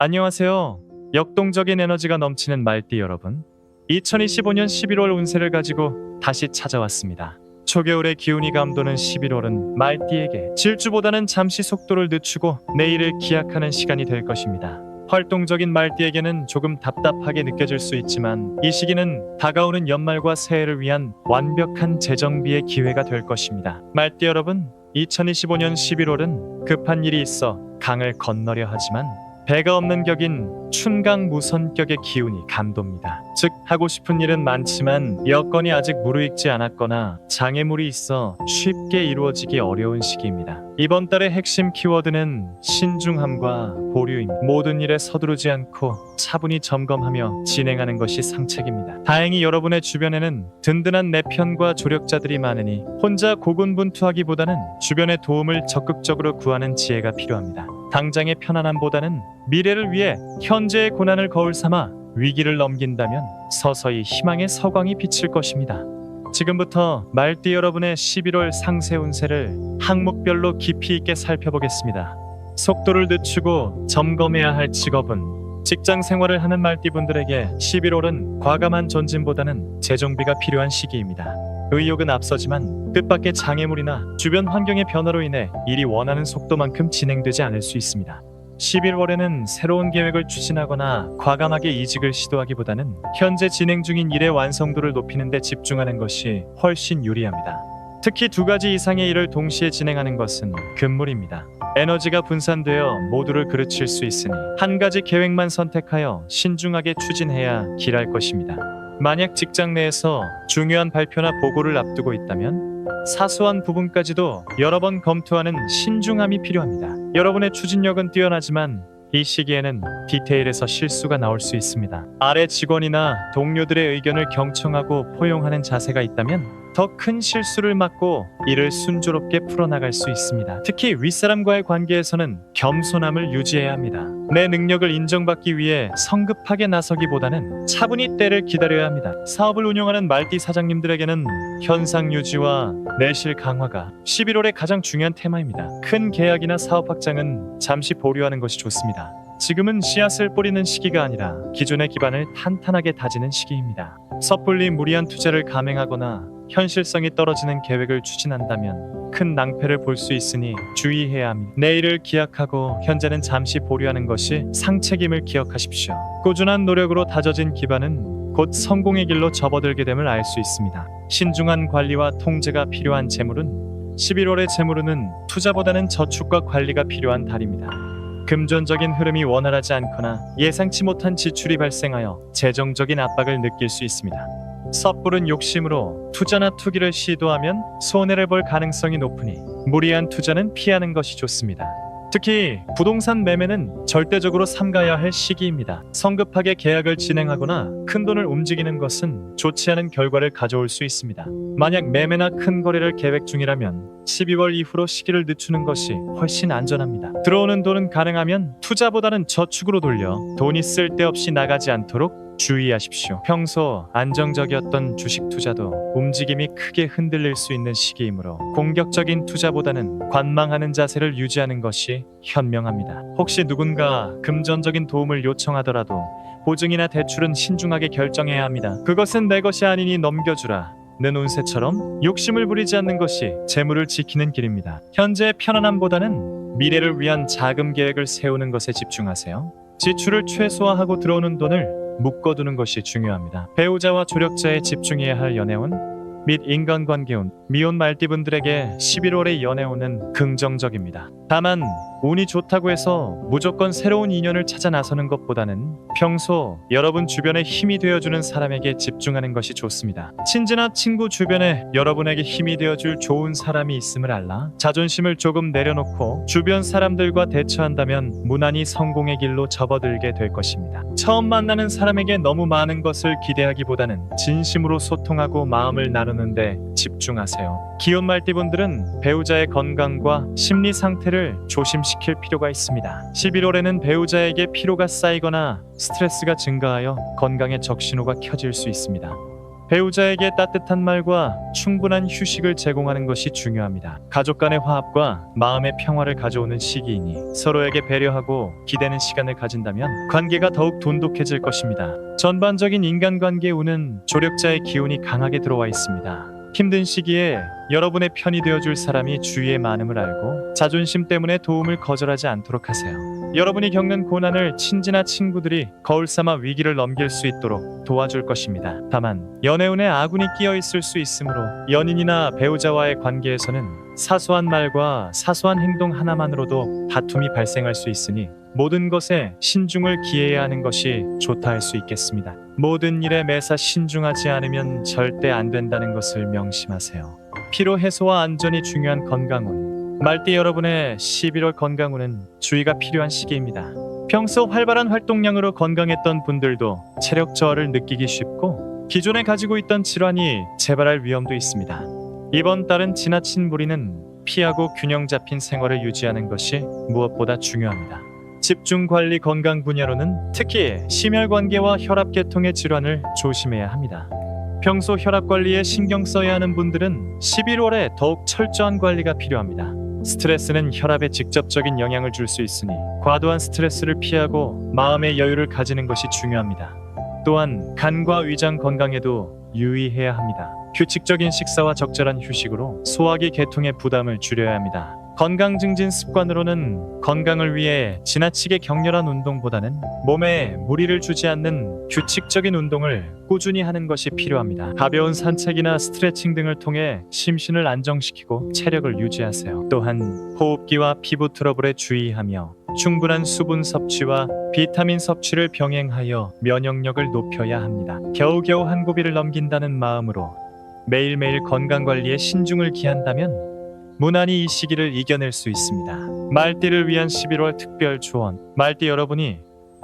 안녕하세요. 역동적인 에너지가 넘치는 말띠 여러분. 2025년 11월 운세를 가지고 다시 찾아왔습니다. 초겨울의 기운이 감도는 11월은 말띠에게 질주보다는 잠시 속도를 늦추고 내일을 기약하는 시간이 될 것입니다. 활동적인 말띠에게는 조금 답답하게 느껴질 수 있지만 이 시기는 다가오는 연말과 새해를 위한 완벽한 재정비의 기회가 될 것입니다. 말띠 여러분, 2025년 11월은 급한 일이 있어 강을 건너려 하지만 배가 없는 격인 춘강무선격의 기운이 감돕니다. 즉 하고 싶은 일은 많지만 여건이 아직 무르익지 않았거나 장애물이 있어 쉽게 이루어지기 어려운 시기입니다. 이번 달의 핵심 키워드는 신중함과 보류입니다. 모든 일에 서두르지 않고 차분히 점검하며 진행하는 것이 상책입니다. 다행히 여러분의 주변에는 든든한 내 편과 조력자들이 많으니 혼자 고군분투하기보다는 주변의 도움을 적극적으로 구하는 지혜가 필요합니다. 당장의 편안함보다는 미래를 위해 현재의 고난을 거울 삼아 위기를 넘긴다면 서서히 희망의 서광이 비칠 것입니다. 지금부터 말띠 여러분의 11월 상세 운세를 항목별로 깊이 있게 살펴보겠습니다. 속도를 늦추고 점검해야 할 직업은 직장 생활을 하는 말띠분들에게 11월은 과감한 전진보다는 재정비가 필요한 시기입니다. 의욕은 앞서지만 뜻밖의 장애물이나 주변 환경의 변화로 인해 일이 원하는 속도만큼 진행되지 않을 수 있습니다. 11월에는 새로운 계획을 추진하거나 과감하게 이직을 시도하기보다는 현재 진행 중인 일의 완성도를 높이는 데 집중하는 것이 훨씬 유리합니다. 특히 2가지 이상의 일을 동시에 진행하는 것은 금물입니다. 에너지가 분산되어 모두를 그르칠 수 있으니 한 가지 계획만 선택하여 신중하게 추진해야 길할 것입니다. 만약 직장 내에서 중요한 발표나 보고를 앞두고 있다면 사소한 부분까지도 여러 번 검토하는 신중함이 필요합니다. 여러분의 추진력은 뛰어나지만 이 시기에는 디테일에서 실수가 나올 수 있습니다. 아래 직원이나 동료들의 의견을 경청하고 포용하는 자세가 있다면 더 큰 실수를 막고 일을 순조롭게 풀어나갈 수 있습니다. 특히 윗사람과의 관계에서는 겸손함을 유지해야 합니다. 내 능력을 인정받기 위해 성급하게 나서기보다는 차분히 때를 기다려야 합니다. 사업을 운영하는 말띠 사장님들에게는 현상 유지와 내실 강화가 11월의 가장 중요한 테마입니다. 큰 계약이나 사업 확장은 잠시 보류하는 것이 좋습니다. 지금은 씨앗을 뿌리는 시기가 아니라 기존의 기반을 탄탄하게 다지는 시기입니다. 섣불리 무리한 투자를 감행하거나 현실성이 떨어지는 계획을 추진한다면 큰 낭패를 볼 수 있으니 주의해야 합니다. 내일을 기약하고 현재는 잠시 보류하는 것이 상책임을 기억하십시오. 꾸준한 노력으로 다져진 기반은 곧 성공의 길로 접어들게 됨을 알 수 있습니다. 신중한 관리와 통제가 필요한 재물은 11월의 재물은 투자보다는 저축과 관리가 필요한 달입니다. 금전적인 흐름이 원활하지 않거나 예상치 못한 지출이 발생하여 재정적인 압박을 느낄 수 있습니다. 섣부른 욕심으로 투자나 투기를 시도하면 손해를 볼 가능성이 높으니 무리한 투자는 피하는 것이 좋습니다. 특히 부동산 매매는 절대적으로 삼가야 할 시기입니다. 성급하게 계약을 진행하거나 큰 돈을 움직이는 것은 좋지 않은 결과를 가져올 수 있습니다. 만약 매매나 큰 거래를 계획 중이라면 12월 이후로 시기를 늦추는 것이 훨씬 안전합니다. 들어오는 돈은 가능하면 투자보다는 저축으로 돌려 돈이 쓸데없이 나가지 않도록 주의하십시오. 평소 안정적이었던 주식 투자도 움직임이 크게 흔들릴 수 있는 시기이므로 공격적인 투자보다는 관망하는 자세를 유지하는 것이 현명합니다. 혹시 누군가 금전적인 도움을 요청하더라도 보증이나 대출은 신중하게 결정해야 합니다. 그것은 내 것이 아니니 넘겨주라 는 운세처럼 욕심을 부리지 않는 것이 재물을 지키는 길입니다. 현재의 편안함보다는 미래를 위한 자금 계획을 세우는 것에 집중하세요. 지출을 최소화하고 들어오는 돈을 묶어두는 것이 중요합니다. 배우자와 조력자에 집중해야 할 연애운 및 인간관계운 미혼 말띠분들에게 11월의 연애운은 긍정적입니다. 다만 운이 좋다고 해서 무조건 새로운 인연을 찾아 나서는 것보다는 평소 여러분 주변에 힘이 되어주는 사람에게 집중하는 것이 좋습니다. 친지나 친구 주변에 여러분에게 힘이 되어줄 좋은 사람이 있음을 알라 자존심을 조금 내려놓고 주변 사람들과 대처한다면 무난히 성공의 길로 접어들게 될 것입니다. 처음 만나는 사람에게 너무 많은 것을 기대하기보다는 진심으로 소통하고 마음을 나누는데 집중하세요. 기혼 말띠분들은 배우자의 건강과 심리 상태를 조심시킬 필요가 있습니다. 11월에는 배우자에게 피로가 쌓이거나 스트레스가 증가하여 건강에 적신호가 켜질 수 있습니다. 배우자에게 따뜻한 말과 충분한 휴식을 제공하는 것이 중요합니다. 가족 간의 화합과 마음의 평화를 가져오는 시기이니 서로에게 배려하고 기대는 시간을 가진다면 관계가 더욱 돈독해질 것입니다. 전반적인 인간관계 운은 조력자의 기운이 강하게 들어와 있습니다. 힘든 시기에 여러분의 편이 되어줄 사람이 주위에 많음을 알고 자존심 때문에 도움을 거절하지 않도록 하세요. 여러분이 겪는 고난을 친지나 친구들이 거울 삼아 위기를 넘길 수 있도록 도와줄 것입니다. 다만 연애운에 아군이 끼어 있을 수 있으므로 연인이나 배우자와의 관계에서는 사소한 말과 사소한 행동 하나만으로도 다툼이 발생할 수 있으니 모든 것에 신중을 기해야 하는 것이 좋다 할 수 있겠습니다. 모든 일에 매사 신중하지 않으면 절대 안 된다는 것을 명심하세요. 피로 해소와 안전이 중요한 건강운. 말띠 여러분의 11월 건강운은 주의가 필요한 시기입니다. 평소 활발한 활동량으로 건강했던 분들도 체력 저하를 느끼기 쉽고 기존에 가지고 있던 질환이 재발할 위험도 있습니다. 이번 달은 지나친 무리는 피하고 균형 잡힌 생활을 유지하는 것이 무엇보다 중요합니다. 집중 관리 건강 분야로는 특히 심혈관계와 혈압계통의 질환을 조심해야 합니다. 평소 혈압 관리에 신경 써야 하는 분들은 11월에 더욱 철저한 관리가 필요합니다. 스트레스는 혈압에 직접적인 영향을 줄 수 있으니 과도한 스트레스를 피하고 마음의 여유를 가지는 것이 중요합니다. 또한 간과 위장 건강에도 유의해야 합니다. 규칙적인 식사와 적절한 휴식으로 소화기 계통의 부담을 줄여야 합니다. 건강 증진 습관으로는 건강을 위해 지나치게 격렬한 운동보다는 몸에 무리를 주지 않는 규칙적인 운동을 꾸준히 하는 것이 필요합니다. 가벼운 산책이나 스트레칭 등을 통해 심신을 안정시키고 체력을 유지하세요. 또한 호흡기와 피부 트러블에 주의하며 충분한 수분 섭취와 비타민 섭취를 병행하여 면역력을 높여야 합니다. 겨우겨우 한 고비를 넘긴다는 마음으로 매일매일 건강관리에 신중을 기한다면 무난히 이 시기를 이겨낼 수 있습니다. 말띠를 위한 11월 특별 조언. 말띠 여러분이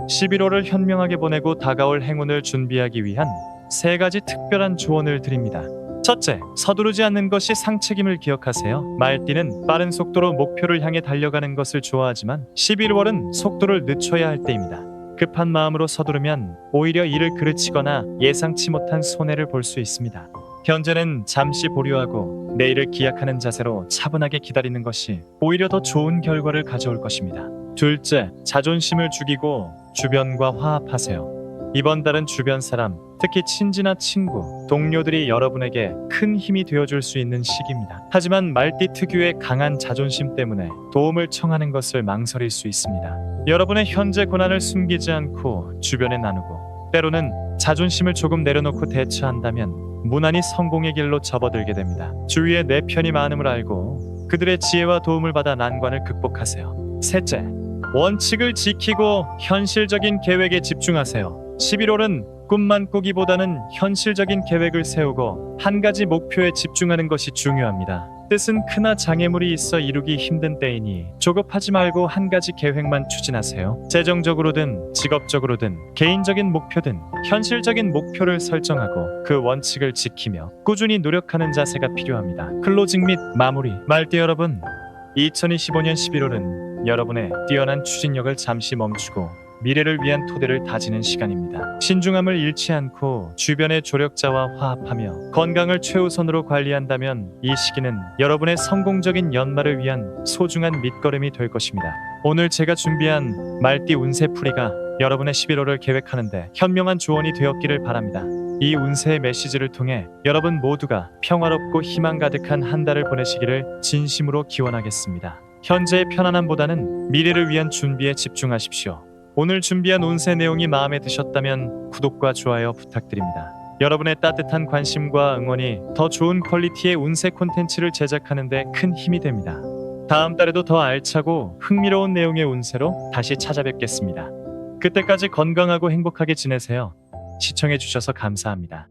11월을 현명하게 보내고 다가올 행운을 준비하기 위한 3가지 특별한 조언을 드립니다. 첫째, 서두르지 않는 것이 상책임을 기억하세요. 말띠는 빠른 속도로 목표를 향해 달려가는 것을 좋아하지만 11월은 속도를 늦춰야 할 때입니다. 급한 마음으로 서두르면 오히려 일을 그르치거나 예상치 못한 손해를 볼 수 있습니다. 현재는 잠시 보류하고 내일을 기약하는 자세로 차분하게 기다리는 것이 오히려 더 좋은 결과를 가져올 것입니다. 둘째, 자존심을 죽이고 주변과 화합하세요. 이번 달은 주변 사람, 특히 친지나 친구, 동료들이 여러분에게 큰 힘이 되어줄 수 있는 시기입니다. 하지만 말띠 특유의 강한 자존심 때문에 도움을 청하는 것을 망설일 수 있습니다. 여러분의 현재 고난을 숨기지 않고 주변에 나누고 때로는 자존심을 조금 내려놓고 대처한다면 무난히 성공의 길로 접어들게 됩니다. 주위에 내 편이 많음을 알고 그들의 지혜와 도움을 받아 난관을 극복하세요. 셋째, 원칙을 지키고 현실적인 계획에 집중하세요. 11월은 꿈만 꾸기보다는 현실적인 계획을 세우고 한 가지 목표에 집중하는 것이 중요합니다. 뜻은 크나 장애물이 있어 이루기 힘든 때이니 조급하지 말고 한 가지 계획만 추진하세요. 재정적으로든 직업적으로든 개인적인 목표든 현실적인 목표를 설정하고 그 원칙을 지키며 꾸준히 노력하는 자세가 필요합니다. 클로징 및 마무리. 말띠 여러분, 2025년 11월은 여러분의 뛰어난 추진력을 잠시 멈추고 미래를 위한 토대를 다지는 시간입니다. 신중함을 잃지 않고 주변의 조력자와 화합하며 건강을 최우선으로 관리한다면 이 시기는 여러분의 성공적인 연말을 위한 소중한 밑거름이 될 것입니다. 오늘 제가 준비한 말띠 운세풀이가 여러분의 11월을 계획하는데 현명한 조언이 되었기를 바랍니다. 이 운세의 메시지를 통해 여러분 모두가 평화롭고 희망 가득한 한 달을 보내시기를 진심으로 기원하겠습니다. 현재의 편안함보다는 미래를 위한 준비에 집중하십시오. 오늘 준비한 운세 내용이 마음에 드셨다면 구독과 좋아요 부탁드립니다. 여러분의 따뜻한 관심과 응원이 더 좋은 퀄리티의 운세 콘텐츠를 제작하는 데 큰 힘이 됩니다. 다음 달에도 더 알차고 흥미로운 내용의 운세로 다시 찾아뵙겠습니다. 그때까지 건강하고 행복하게 지내세요. 시청해주셔서 감사합니다.